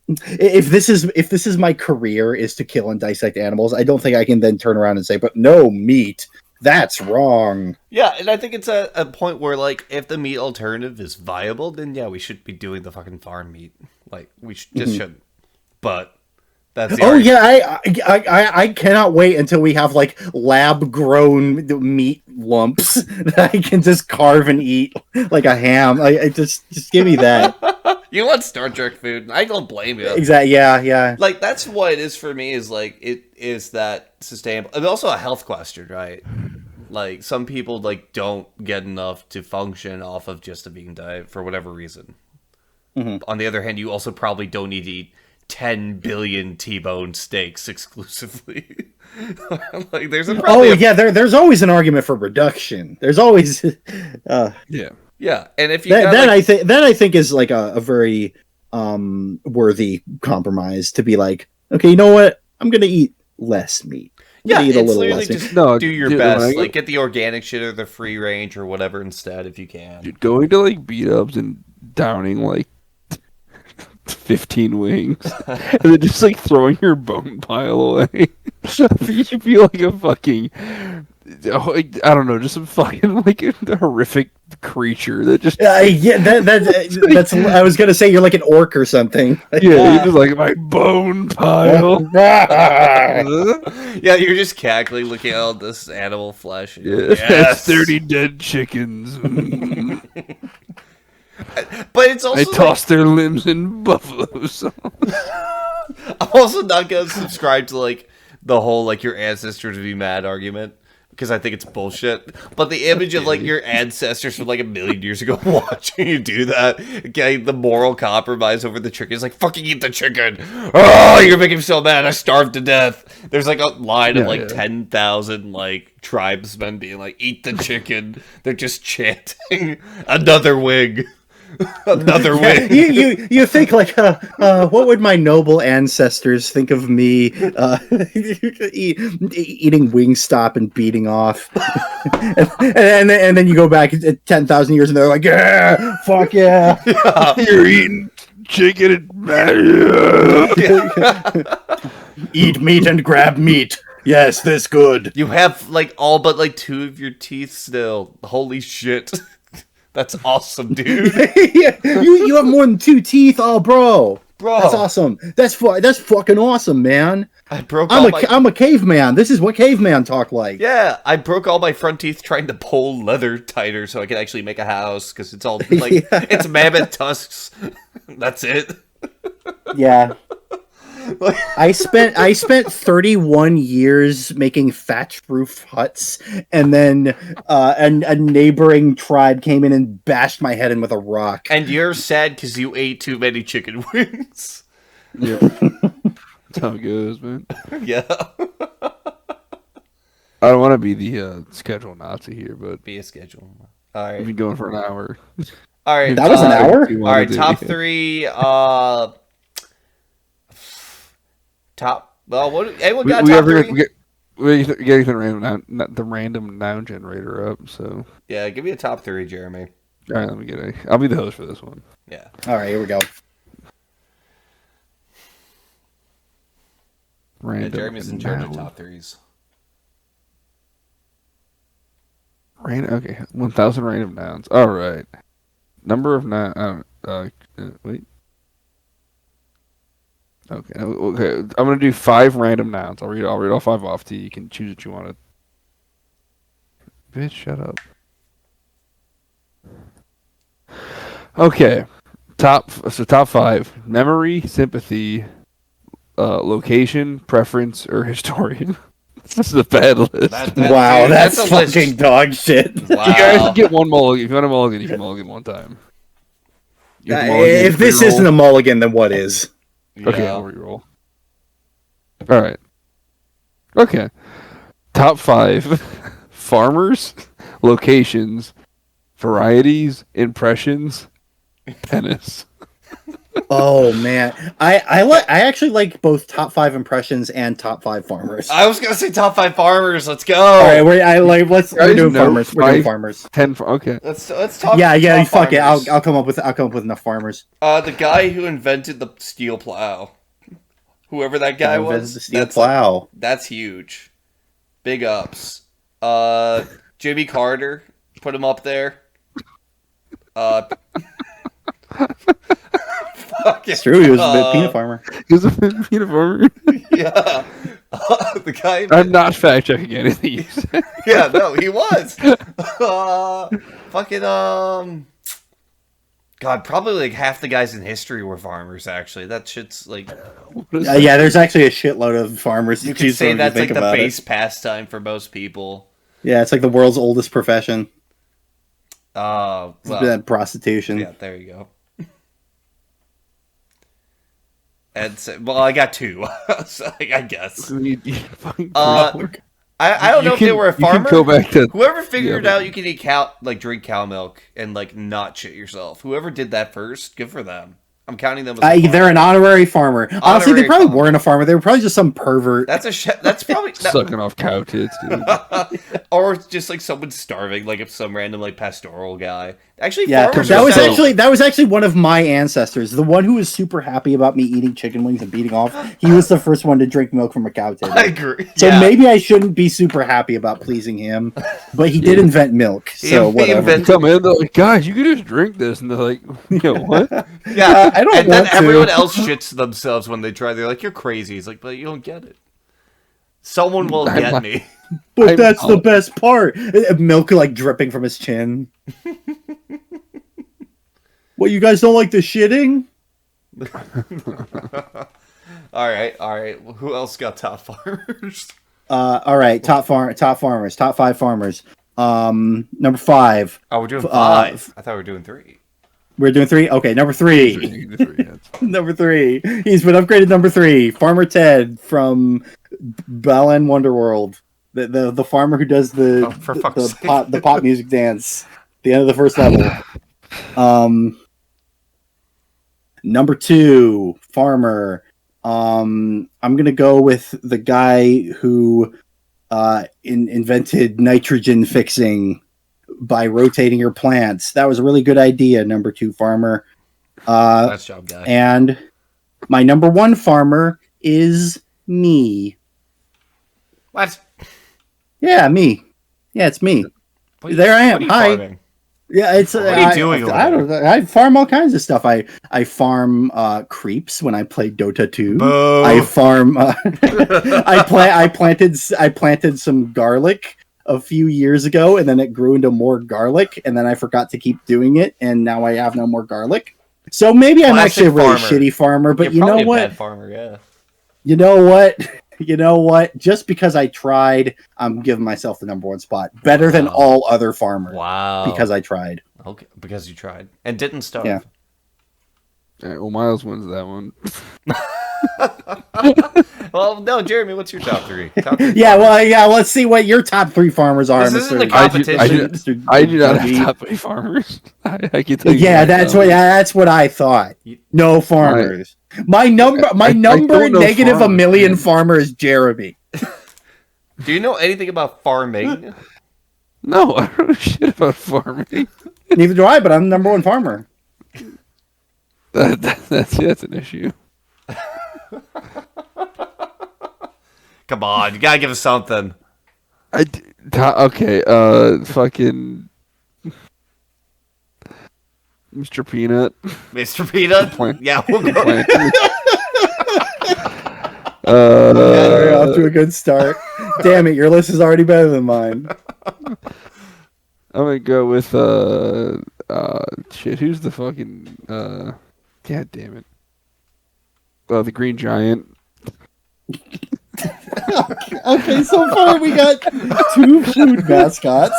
If this is my career, is to kill and dissect animals, I don't think I can then turn around and say, but no, meat, that's wrong. Yeah, and I think it's a point where, like, if the meat alternative is viable, then yeah, we should be doing the fucking farm meat. Like, we shouldn't. But that's the argument. Yeah, I cannot wait until we have like lab grown meat lumps that I can just carve and eat like a ham. I just give me that. You want Star Trek food? I don't blame you. Exactly. Yeah. Like that's what it is for me. Is like it is that sustainable. It's also a health question, right? Like some people like don't get enough to function off of just a vegan diet for whatever reason. Mm-hmm. On the other hand, you also probably don't need to eat 10 billion T-bone steaks exclusively. Like there's there's always an argument for reduction. There's always Yeah, and if you I think is like a very worthy compromise to be like, okay, you know what? I'm gonna eat less meat. Eat a little less meat. Do your best. Like get the organic shit or the free range or whatever instead if you can. Dude, going to like beat ups and downing like 15 wings and then just like throwing your bone pile away. You feel like a fucking I don't know, just some fucking like a horrific creature that just that's I was gonna say you're like an orc or something. You're just like my bone pile. Yeah, you're just cackling looking at all this animal flesh. That's 30 dead chickens. But it's also I toss their limbs in buffaloes. I'm also not gonna subscribe to like the whole like your ancestors would be mad argument, because I think it's bullshit. But the image of like your ancestors from like 1,000,000 years ago watching you do that, getting the moral compromise over the chicken, is like fucking eat the chicken. Oh, you're making me so mad. I starved to death. There's like a line of like 10,000 like tribesmen being like, eat the chicken. They're just chanting another wig. Another way. You think like what would my noble ancestors think of me eating Wingstop and beating off, and then you go back 10,000 years and they're like, yeah, fuck yeah. You're eating chicken and eat meat and grab meat. Yes, this good. You have like all but like 2 of your teeth still. Holy shit. That's awesome, dude. Yeah, you have more than 2 teeth, bro. That's awesome. That's fucking awesome, man. I'm a caveman. This is what caveman talk like. Yeah, I broke all my front teeth trying to pull leather tighter so I could actually make a house because it's all like it's mammoth tusks. That's it. Yeah. I spent 31 years making thatch-roof huts, and then a neighboring tribe came in and bashed my head in with a rock. And you're sad because you ate too many chicken wings. Yeah. That's how it goes, man. Yeah. I don't want to be the schedule Nazi here, but Be a schedule. All right. we've been going for an hour. All right. That was an hour? If you All wanna right. do Top it. three. Top. Well, what? Anyone We, got we top ever three? get anything random noun, not the random noun generator up. So Yeah, give me a top three, Jeremy. all right, let me get a. I'll be the host for this one. Yeah. All right, here we go. Yeah, Random. Jeremy's in charge of noun. top threes. Okay, 1,000 random nouns. All right. Number of noun. Wait. Okay. Okay. I'm gonna do 5 random nouns. I'll read all 5 off to you. You can choose what you want to. Bitch, shut up. Okay. Top 5: memory, sympathy, location, preference, or historian. This is a bad list. Wow, dude, that's a list. fucking dog shit. Wow. You guys can get one mulligan. If you want a mulligan, you can mulligan one time. You have to mulligan, If this reroll. isn't a mulligan, then what is? Okay, Yeah. I'll reroll. All right. Okay. Top 5: farmers, locations, varieties, impressions, tennis. Oh man, I actually like both top 5 impressions and top 5 farmers. I was gonna say top 5 farmers. Let's go. All right, we're doing know farmers. We're doing 5? farmers. 10. Okay. Let's talk. Yeah, top fuck it. farmers. I'll come up with enough farmers. The guy who invented the steel plow. Whoever that guy Invented was. the steel plow. That's huge. Big ups. Jimmy Carter. Put him up there. Fuck It's true. He was a peanut farmer. He was a peanut farmer. Yeah. The guy. I'm not fact checking anything you said. Yeah, no, he was. Fucking God, probably like half the guys in history were farmers. Actually, that shit's like Yeah. There's actually a shitload of farmers. you to could choose say from if you that's like think the about base it. pastime for most people. Yeah, it's like the world's oldest profession. Well, Prostitution. yeah, there you go. And so, well, I got 2, so, I guess. Fucking I don't know if they were a You farmer. can go back to Whoever figured Yeah, out you can eat drink cow milk and like not shit yourself. Whoever did that first, good for them. I'm counting them as a They're farmer. an honorary farmer. Honestly, they Honorary probably farmer. weren't a farmer. They were probably just some pervert. That's probably sucking off cow tits, dude. or just like someone starving, like if some random like pastoral guy. Actually, Yeah, farmers that are was so- actually one of my ancestors. The one who was super happy about me eating chicken wings and beating off. He was the first one to drink milk from a cow tit. I agree. So Yeah. maybe I shouldn't be super happy about pleasing him, but he did invent milk. So He whatever. invented- Come in, they're like, guys, you can just drink this, and they're like, what? Yeah, I don't and then want to. everyone else shits themselves when they try. They're like, "You're crazy." He's like, "But you don't get it. Someone will I'm get like- me." But I'm that's the out. best part. Milk like dripping from his chin. What, you guys don't like the shitting? All right. Who else got top farmers? All right, top farmers, top 5 farmers. Number 5. Oh, we're doing 5. I thought we were doing 3. We're doing 3. Okay, number 3. That's Number 3. He's been upgraded. Number 3. Farmer Ted from Balan Wonderworld. The farmer who does the For fuck's sake. the pop music dance. The end of the first level. Number 2, farmer. I'm gonna go with the guy who invented nitrogen fixing by rotating your plants. That was a really good idea. Number 2, farmer. Nice job, guy. And my number 1 farmer is me. What? Yeah, me. Yeah, it's me. What- There I am. what are you Hi. farming? Yeah, it's. What are you doing over I don't know. I farm all kinds of stuff. I farm creeps when I play Dota 2. Boo. I farm. I planted some garlic a few years ago, and then it grew into more garlic, and then I forgot to keep doing it, and now I have no more garlic. So maybe I'm Classic actually a really farmer. shitty farmer, but You're you know probably a what? bad farmer, yeah. You know what? You know what? Just because I tried, I'm giving myself the number one spot. Better than all other farmers. Wow. Because I tried. Okay, because you tried and didn't starve. Yeah. All right, well, Miles wins that one. Well, no, Jeremy, what's your top three? Top three Yeah, well, yeah. Let's see what your top three farmers are. This isn't Mr. a competition. Mr. I do not Dougie. have top 3 farmers. I can tell you Yeah, that, that's what I thought. No farmers. My number I don't know negative a farmers, million man. farmers, Jeremy. Do you know anything about farming? No, I don't know shit about farming. Neither do I, but I'm the number one farmer. That's an issue. Come on, you gotta give us something. Okay, fucking Mr. Peanut. Mr. Peanut? Plant. Yeah, we'll go. We're off to a good start. Damn it, your list is already better than mine. I'm gonna go with shit. Who's the fucking God damn it? The Green Giant. Okay, so far we got 2 food mascots.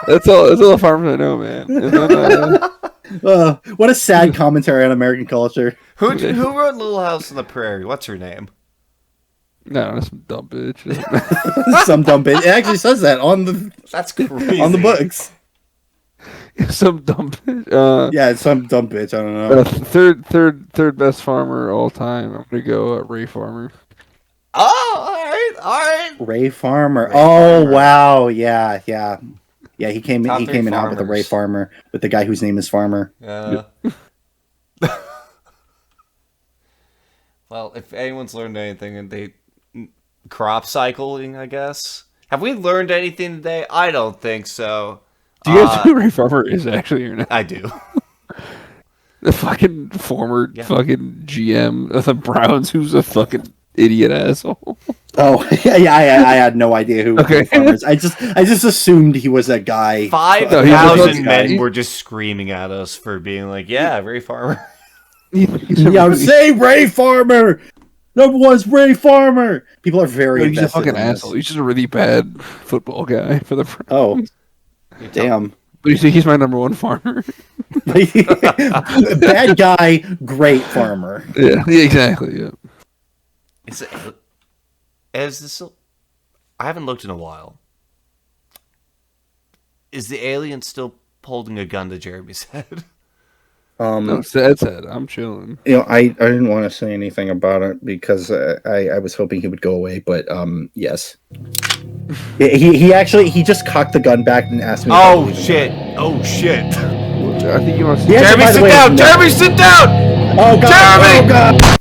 That's all the farmers I know, man. And then, What a sad commentary on American culture. Who wrote Little House on the Prairie? What's her name? no, that's some dumb bitch. Some dumb bitch. It actually says that on the That's crazy. on the books. Some dumb bitch. Yeah, it's some dumb bitch. I don't know. Third best farmer all time. I'm gonna go Ray Farmer. Oh, all right. Ray Farmer. Ray Oh Farmer. wow, yeah. He came Top he three came in hot with the Ray farmers. Farmer, with the guy whose name is Farmer. Well, if anyone's learned anything, and they crop cycling, I guess. Have we learned anything today? I don't think so. Do you guys know who Ray Farmer is actually or not? I do. The fucking former Yeah. fucking GM of the Browns, who's a fucking idiot asshole. Oh yeah, I had no idea who Okay. Ray Farmer is. I just assumed he was a guy. 5,000 men guy. were just screaming at us for being like, "Yeah, Ray Farmer." Yeah, say Ray Farmer. Number one's Ray Farmer. People are very He's a invested fucking in this. asshole. He's just a really bad football guy for the Browns. Oh, damn. But you see, he's my number one farmer. Bad guy, great farmer. Yeah, exactly. Yeah. Is this? I haven't looked in a while. Is the alien still holding a gun to Jeremy's head? No, sad. I'm chilling. I didn't want to say anything about it because I was hoping he would go away, but yes. He just cocked the gun back and asked me. if I Oh believe in shit! Oh shit! I think you want to. Yeah, Jeremy, by the sit way, down! no. Jeremy, sit down! Oh god! Jeremy! Oh god!